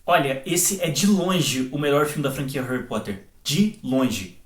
Olha, esse é de longe o melhor filme da franquia Harry Potter. De longe.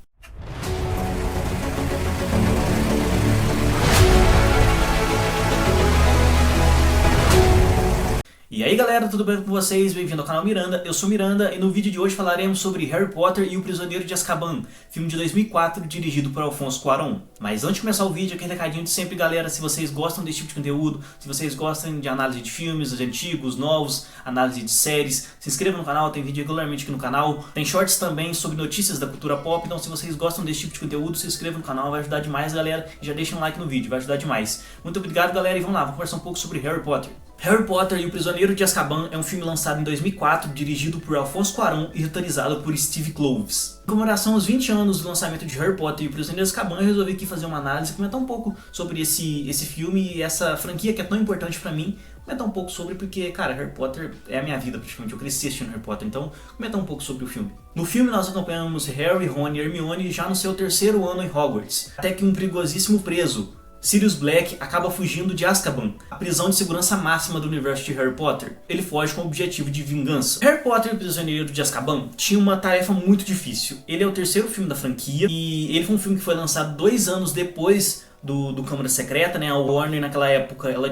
E aí galera, tudo bem com vocês? Bem-vindo ao canal Miranda, eu sou Miranda e no vídeo de hoje falaremos sobre Harry Potter e o Prisioneiro de Azkaban, filme de 2004 dirigido por Alfonso Cuarón. Mas antes de começar o vídeo, aquele recadinho de sempre galera, se vocês gostam desse tipo de conteúdo, se vocês gostam de análise de filmes, antigos, novos, análise de séries, se inscreva no canal, tem vídeo regularmente aqui no canal, tem shorts também sobre notícias da cultura pop, então se vocês gostam desse tipo de conteúdo, se inscreva no canal, vai ajudar demais galera, e já deixa um like no vídeo, vai ajudar demais. Muito obrigado galera e vamos lá, vamos conversar um pouco sobre Harry Potter. Harry Potter e o Prisioneiro de Azkaban é um filme lançado em 2004, dirigido por Alfonso Cuarón e roteirizado por Steve Kloves. Em comemoração aos 20 anos do lançamento de Harry Potter e o Prisioneiro de Azkaban, eu resolvi aqui fazer uma análise e comentar um pouco sobre esse filme e essa franquia que é tão importante pra mim. Comentar um pouco sobre, porque, cara, Harry Potter é a minha vida praticamente, eu cresci assistindo Harry Potter, então comentar um pouco sobre o filme. No filme nós acompanhamos Harry, Ron e Hermione já no seu terceiro ano em Hogwarts, até que um perigosíssimo preso, Sirius Black, acaba fugindo de Azkaban, a prisão de segurança máxima do universo de Harry Potter. Ele foge com o objetivo de vingança. Harry Potter e o Prisioneiro de Azkaban tinha uma tarefa muito difícil. Ele é o terceiro filme da franquia e ele foi um filme que foi lançado 2 anos depois do Câmara Secreta, né? A Warner naquela época ela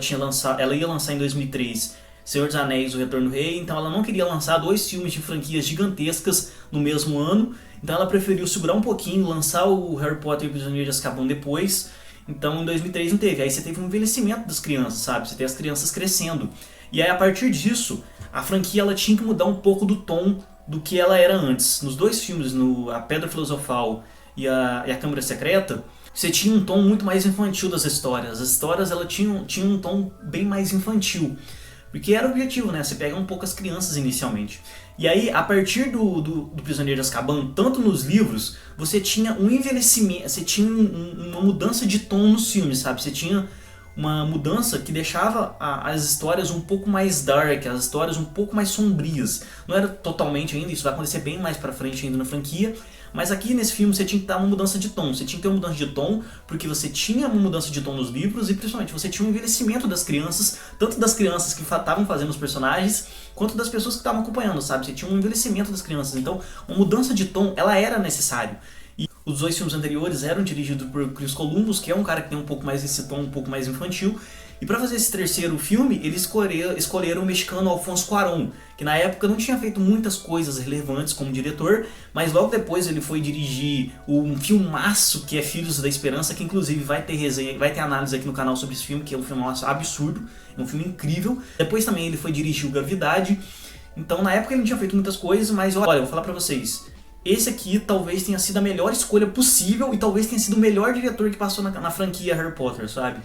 ia lançar em 2003 Senhor dos Anéis, O Retorno do Rei, então ela não queria lançar 2 filmes de franquias gigantescas no mesmo ano, então ela preferiu segurar um pouquinho, lançar o Harry Potter e o Prisioneiro de Azkaban depois. Então em 2003 não teve, aí você teve um envelhecimento das crianças, sabe? Você tem as crianças crescendo. E aí a partir disso, a franquia ela tinha que mudar um pouco do tom do que ela era antes. Nos 2 filmes, A Pedra Filosofal e a Câmara Secreta, você tinha um tom muito mais infantil das histórias. As histórias ela tinham um tom bem mais infantil. Porque era o objetivo, né? Você pega um pouco as crianças inicialmente. E aí, a partir do Prisioneiro de Azkaban, tanto nos livros, você tinha um envelhecimento, você tinha uma mudança de tom nos filmes, sabe? Você tinha uma mudança que deixava as histórias um pouco mais dark, as histórias um pouco mais sombrias. Não era totalmente ainda, isso vai acontecer bem mais pra frente ainda na franquia, mas aqui nesse filme você tinha que dar uma mudança de tom. Você tinha que ter uma mudança de tom, porque você tinha uma mudança de tom nos livros e principalmente você tinha um envelhecimento das crianças, tanto das crianças que estavam fazendo os personagens, quanto das pessoas que estavam acompanhando, sabe? Você tinha um envelhecimento das crianças, então uma mudança de tom, ela era necessária. E os 2 filmes anteriores eram dirigidos por Chris Columbus, que é um cara que tem um pouco mais esse tom, um pouco mais infantil. E para fazer esse terceiro filme, eles escolheram o mexicano Alfonso Cuarón, que na época não tinha feito muitas coisas relevantes como diretor, mas logo depois ele foi dirigir um filmaço que é Filhos da Esperança, que inclusive vai ter resenha, vai ter análise aqui no canal sobre esse filme, que é um filme absurdo, é um filme incrível. Depois também ele foi dirigir o Gravidade. Então na época ele não tinha feito muitas coisas, mas olha, eu vou falar pra vocês. Esse aqui talvez tenha sido a melhor escolha possível e talvez tenha sido o melhor diretor que passou na franquia Harry Potter, sabe?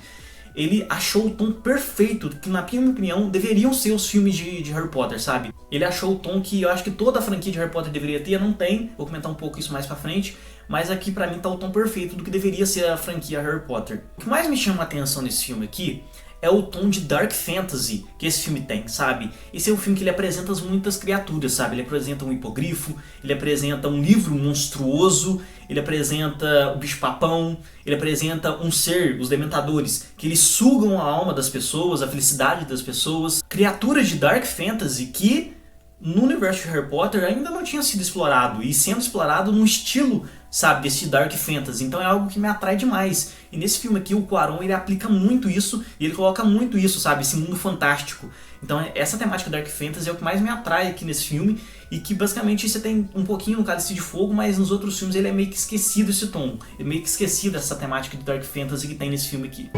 Ele achou o tom perfeito, que na minha opinião deveriam ser os filmes de Harry Potter, sabe? Ele achou o tom que eu acho que toda a franquia de Harry Potter deveria ter, não tem, vou comentar um pouco isso mais pra frente, mas aqui pra mim tá o tom perfeito do que deveria ser a franquia Harry Potter. O que mais me chama a atenção nesse filme aqui é o tom de Dark Fantasy que esse filme tem, sabe? Esse é um filme que ele apresenta muitas criaturas, sabe? Ele apresenta um hipogrifo, ele apresenta um livro monstruoso, ele apresenta o bicho-papão, ele apresenta um ser, os Dementadores, que eles sugam a alma das pessoas, a felicidade das pessoas. Criaturas de Dark Fantasy que no universo de Harry Potter ainda não tinha sido explorado, e sendo explorado num estilo, sabe, desse Dark Fantasy, então é algo que me atrai demais. E nesse filme aqui o Cuarón ele aplica muito isso, e ele coloca muito isso, sabe, esse mundo fantástico. Então essa temática Dark Fantasy é o que mais me atrai aqui nesse filme, e que basicamente você tem um pouquinho no Cálice de Fogo, mas nos outros filmes ele é meio que esquecido esse tom, é meio que esquecido essa temática de Dark Fantasy que tem nesse filme aqui.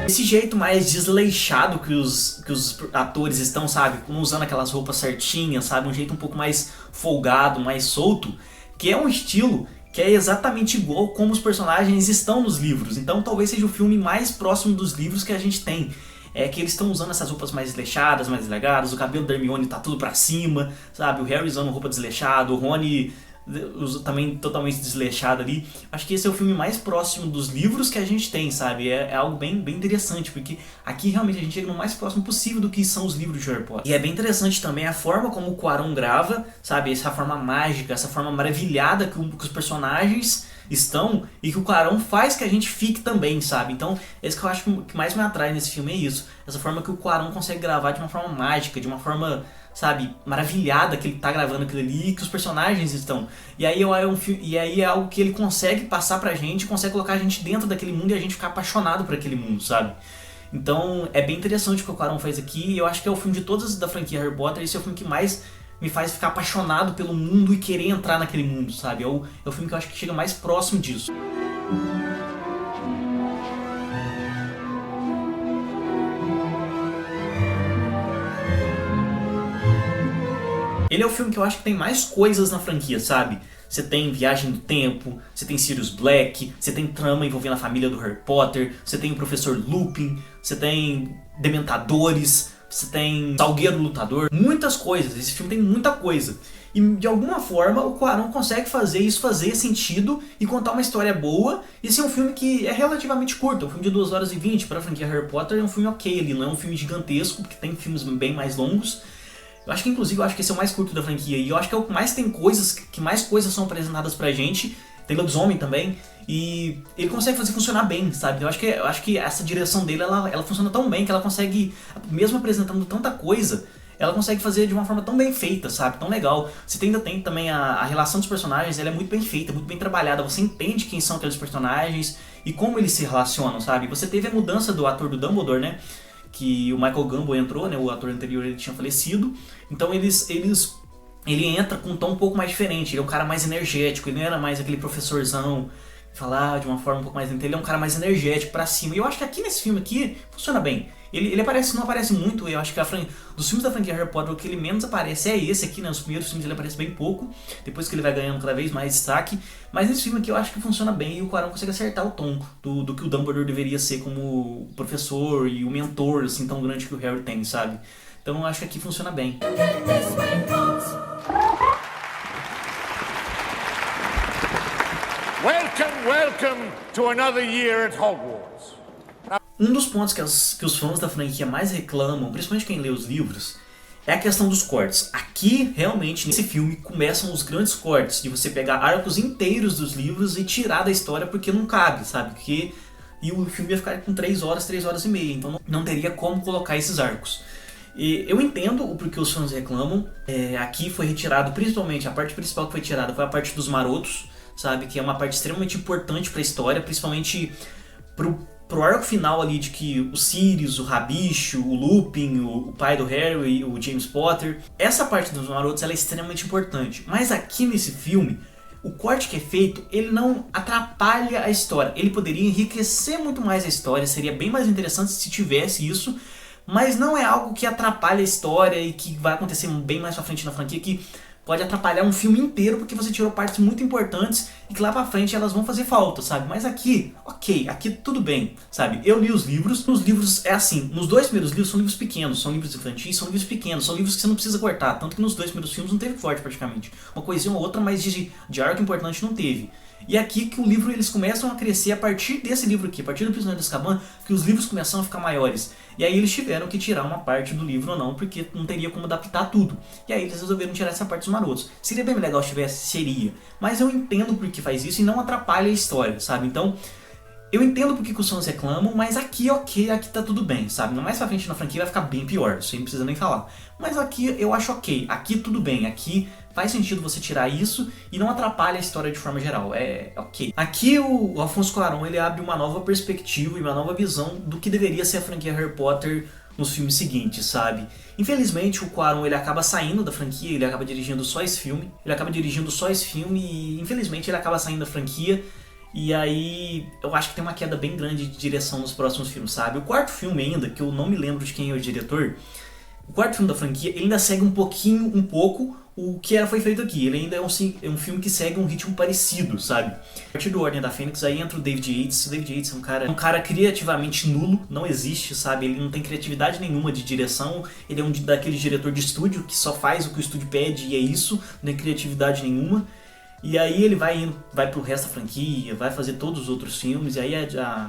Esse jeito mais desleixado que os atores estão, sabe? Usando aquelas roupas certinhas, sabe? Um jeito um pouco mais folgado, mais solto, que é um estilo que é exatamente igual como os personagens estão nos livros. Então talvez seja o filme mais próximo dos livros que a gente tem. É que eles estão usando essas roupas mais desleixadas, mais deslegadas, o cabelo da Hermione tá tudo pra cima, sabe? O Harry usando roupa desleixada, o Rony também totalmente desleixado ali. Acho que esse é o filme mais próximo dos livros que a gente tem, sabe? É algo bem interessante, porque aqui realmente a gente chega no mais próximo possível do que são os livros de Harry Potter. E é bem interessante também a forma como o Cuarón grava, sabe? Essa forma mágica, essa forma maravilhada que os personagens estão e que o Cuarón faz que a gente fique também, sabe? Então, é isso que eu acho que mais me atrai nesse filme, é isso. Essa forma que o Cuarón consegue gravar de uma forma mágica, de uma forma, sabe, maravilhada que ele tá gravando aquilo ali e que os personagens estão. E aí é algo que ele consegue passar pra gente, consegue colocar a gente dentro daquele mundo e a gente ficar apaixonado por aquele mundo, sabe? Então é bem interessante o que o Cuarón faz aqui, e eu acho que é o filme de todas da franquia Harry Potter, esse é o filme que mais me faz ficar apaixonado pelo mundo e querer entrar naquele mundo, sabe? É o filme que eu acho que chega mais próximo disso. Ele é o filme que eu acho que tem mais coisas na franquia, sabe? Você tem Viagem no Tempo, você tem Sirius Black, você tem trama envolvendo a família do Harry Potter, você tem o Professor Lupin, você tem Dementadores, você tem Salgueiro Lutador, muitas coisas. Esse filme tem muita coisa. E de alguma forma o Cuarón consegue fazer isso fazer sentido e contar uma história boa. Esse é um filme que é relativamente curto, é um filme de 2 horas e 20 para a franquia Harry Potter, é um filme ok, ele não é um filme gigantesco, porque tem filmes bem mais longos. Eu acho que inclusive esse é o mais curto da franquia e eu acho que é o que mais tem coisas, que mais coisas são apresentadas pra gente. Tem lobisomem também e ele consegue fazer funcionar bem, sabe? Eu acho que essa direção dele ela funciona tão bem que ela consegue, mesmo apresentando tanta coisa, ela consegue fazer de uma forma tão bem feita, sabe? Tão legal. Você ainda tem também a relação dos personagens, ela é muito bem feita, muito bem trabalhada. Você entende quem são aqueles personagens e como eles se relacionam, sabe? Você teve a mudança do ator do Dumbledore, né? Que o Michael Gambon entrou, né? O ator anterior ele tinha falecido. Então ele entra com um tom um pouco mais diferente. Ele é um cara mais energético, ele não era mais aquele professorzão falar de uma forma um pouco mais... Ele é um cara mais energético pra cima. E eu acho que aqui nesse filme aqui funciona bem. Ele não aparece muito, eu acho que dos filmes da franquia Harry Potter o que ele menos aparece é esse aqui, né? Os primeiros filmes ele aparece bem pouco, depois que ele vai ganhando cada vez mais destaque. Mas nesse filme aqui eu acho que funciona bem e o Cuarón consegue acertar o tom do que o Dumbledore deveria ser como o professor e o mentor assim tão grande que o Harry tem, sabe? Então eu acho que aqui funciona bem. Welcome to another year at Hogwarts. Um dos pontos que os fãs da franquia mais reclamam, principalmente quem lê os livros, é a questão dos cortes. Aqui, realmente, nesse filme, começam os grandes cortes, de você pegar arcos inteiros dos livros e tirar da história porque não cabe, sabe? E o filme ia ficar com 3 horas e meia, então não teria como colocar esses arcos. E eu entendo o porquê os fãs reclamam. Aqui foi retirado, principalmente, a parte principal que foi tirada foi a parte dos marotos, sabe? Que é uma parte extremamente importante para a história, principalmente pro arco final ali de que o Sirius, o Rabicho, o Lupin, o pai do Harry, o James Potter. Essa parte dos marotos ela é extremamente importante. Mas aqui nesse filme, o corte que é feito, ele não atrapalha a história. Ele poderia enriquecer muito mais a história, seria bem mais interessante se tivesse isso. Mas não é algo que atrapalha a história e que vai acontecer bem mais pra frente na franquia, que pode atrapalhar um filme inteiro porque você tirou partes muito importantes e que lá pra frente elas vão fazer falta, sabe? Mas aqui, ok, aqui tudo bem, sabe? Eu li os livros é assim, nos 2 primeiros livros são livros pequenos, são livros infantis, são livros pequenos, são livros que você não precisa cortar, tanto que nos 2 primeiros filmes não teve corte praticamente. Uma coisinha ou outra, mas de arco importante não teve. E aqui que o livro eles começam a crescer a partir desse livro aqui, a partir do Prisioneiro de Azkaban, que os livros começam a ficar maiores. E aí eles tiveram que tirar uma parte do livro ou não, porque não teria como adaptar tudo. E aí eles resolveram tirar essa parte dos marotos. Seria bem legal se tivesse, seria. Mas eu entendo por que faz isso e não atrapalha a história, sabe? Então, eu entendo por que os fãs reclamam, mas aqui ok, aqui tá tudo bem, sabe? Mais pra frente na franquia vai ficar bem pior, isso aí não precisa nem falar. Mas aqui eu acho ok, aqui tudo bem, aqui faz sentido você tirar isso e não atrapalha a história de forma geral, é ok. Aqui o Alfonso Cuarón ele abre uma nova perspectiva e uma nova visão do que deveria ser a franquia Harry Potter nos filmes seguintes, sabe? Infelizmente o Cuarón ele acaba saindo da franquia, ele acaba dirigindo só esse filme, e infelizmente ele acaba saindo da franquia. E aí, eu acho que tem uma queda bem grande de direção nos próximos filmes, sabe? O 4º filme ainda, que eu não me lembro de quem é o diretor, o 4º filme da franquia, ele ainda segue um pouco o que foi feito aqui. Ele ainda é um filme que segue um ritmo parecido, sabe? A partir do Ordem da Fênix, aí entra o David Yates. O David Yates é um cara criativamente nulo, não existe, sabe? Ele não tem criatividade nenhuma de direção, ele é daquele diretor de estúdio que só faz o que o estúdio pede e é isso, não tem criatividade nenhuma. E aí ele vai pro resto da franquia, vai fazer todos os outros filmes, e aí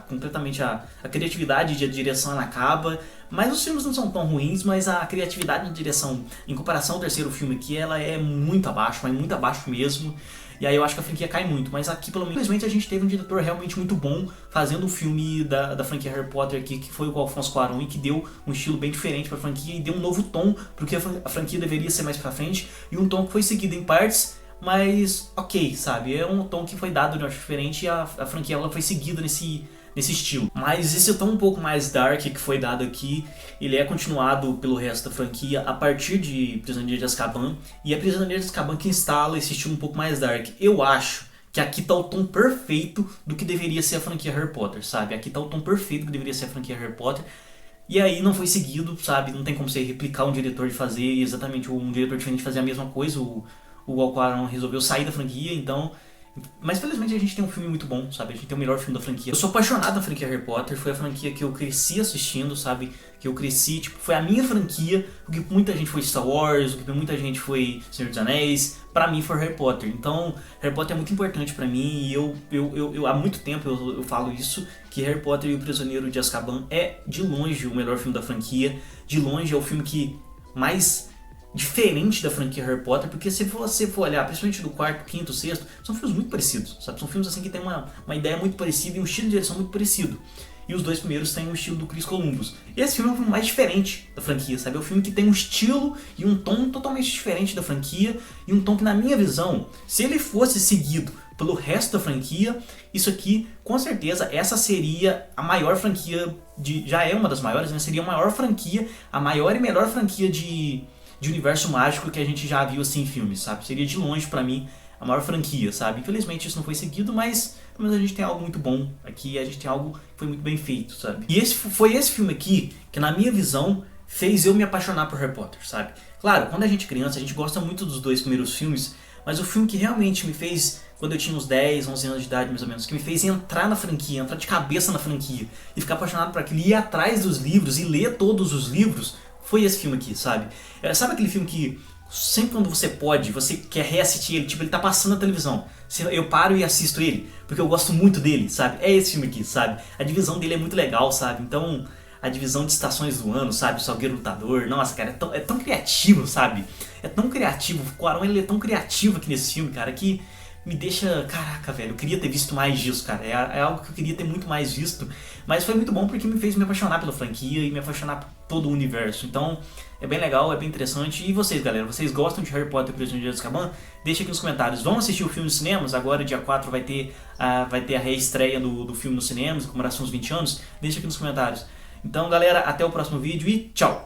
completamente a criatividade de direção ela acaba. Mas os filmes não são tão ruins, mas a criatividade de direção, em comparação ao 3º filme aqui, ela é muito abaixo, mas muito abaixo mesmo. e aí eu acho que a franquia cai muito. Mas aqui, pelo menos, infelizmente, a gente teve um diretor realmente muito bom fazendo um filme da franquia Harry Potter aqui, que foi o Alfonso Cuarón, e que deu um estilo bem diferente pra franquia e deu um novo tom pro que a franquia deveria ser mais pra frente, e um tom que foi seguido em partes, mas ok, sabe? É um tom que foi dado de uma forma diferente, e a franquia ela foi seguida nesse estilo. Mas esse tom um pouco mais dark que foi dado aqui, ele é continuado pelo resto da franquia a partir de Prisioneiro de Azkaban, e é Prisioneiro de Azkaban que instala esse estilo um pouco mais dark. Eu acho que aqui tá o tom perfeito do que deveria ser a franquia Harry Potter, sabe? Aqui tá o tom perfeito do que deveria ser a franquia Harry Potter, e aí não foi seguido, sabe? Não tem como você replicar um diretor de fazer exatamente um diretor diferente fazer a mesma coisa. O Cuarón resolveu sair da franquia, então... Mas felizmente a gente tem um filme muito bom, sabe? A gente tem o melhor filme da franquia. Eu sou apaixonado na franquia Harry Potter, foi a franquia que eu cresci assistindo, sabe? Que eu cresci, tipo, foi a minha franquia, o que muita gente foi Star Wars, o que muita gente foi Senhor dos Anéis, pra mim foi Harry Potter. Então, Harry Potter é muito importante pra mim, e eu há muito tempo eu falo isso, que Harry Potter e o Prisioneiro de Azkaban é de longe o melhor filme da franquia, de longe é o filme que mais diferente da franquia Harry Potter, porque se você for olhar, principalmente do quarto, quinto, sexto, são filmes muito parecidos, sabe? São filmes assim que tem uma ideia muito parecida e um estilo de direção muito parecido. E os dois primeiros têm o estilo do Chris Columbus. E esse filme é o filme mais diferente da franquia, sabe? É o filme que tem um estilo e um tom totalmente diferente da franquia, e um tom que, na minha visão, se ele fosse seguido pelo resto da franquia, isso aqui, com certeza, essa seria a maior franquia já é uma das maiores, né? Seria a maior franquia, a maior e melhor franquia de universo mágico que a gente já viu assim em filmes, sabe? Seria de longe pra mim a maior franquia, sabe? Infelizmente isso não foi seguido, mas pelo menos a gente tem algo muito bom aqui, a gente tem algo que foi muito bem feito, sabe? E foi esse filme aqui que, na minha visão, fez eu me apaixonar por Harry Potter, sabe? Claro, quando a gente é criança, a gente gosta muito dos dois primeiros filmes, mas o filme que realmente me fez, quando eu tinha uns 10, 11 anos de idade mais ou menos, que me fez entrar na franquia, entrar de cabeça na franquia e ficar apaixonado por aquilo, ir atrás dos livros e ler todos os livros, foi esse filme aqui, sabe? Sabe aquele filme que sempre quando você pode, você quer reassistir ele, tipo, ele tá passando na televisão, eu paro e assisto ele, porque eu gosto muito dele, sabe? É esse filme aqui, sabe? A divisão dele é muito legal, sabe? Então, a divisão de estações do ano, sabe? O Salgueiro Lutador, nossa, cara, é tão criativo, sabe? É tão criativo, o Cuarón, ele é tão criativo aqui nesse filme, cara, que me deixa... Caraca, velho, eu queria ter visto mais disso, cara. É algo que eu queria ter muito mais visto. Mas foi muito bom porque me fez me apaixonar pela franquia e me apaixonar por todo o universo. Então, é bem legal, é bem interessante. E vocês, galera, vocês gostam de Harry Potter e o Prisioneiro de Azkaban? Deixa aqui nos comentários. Vão assistir o filme nos cinemas? Agora, dia 4, vai ter a reestreia do filme nos cinemas, comemoração dos 20 anos. Deixa aqui nos comentários. Então, galera, até o próximo vídeo e tchau!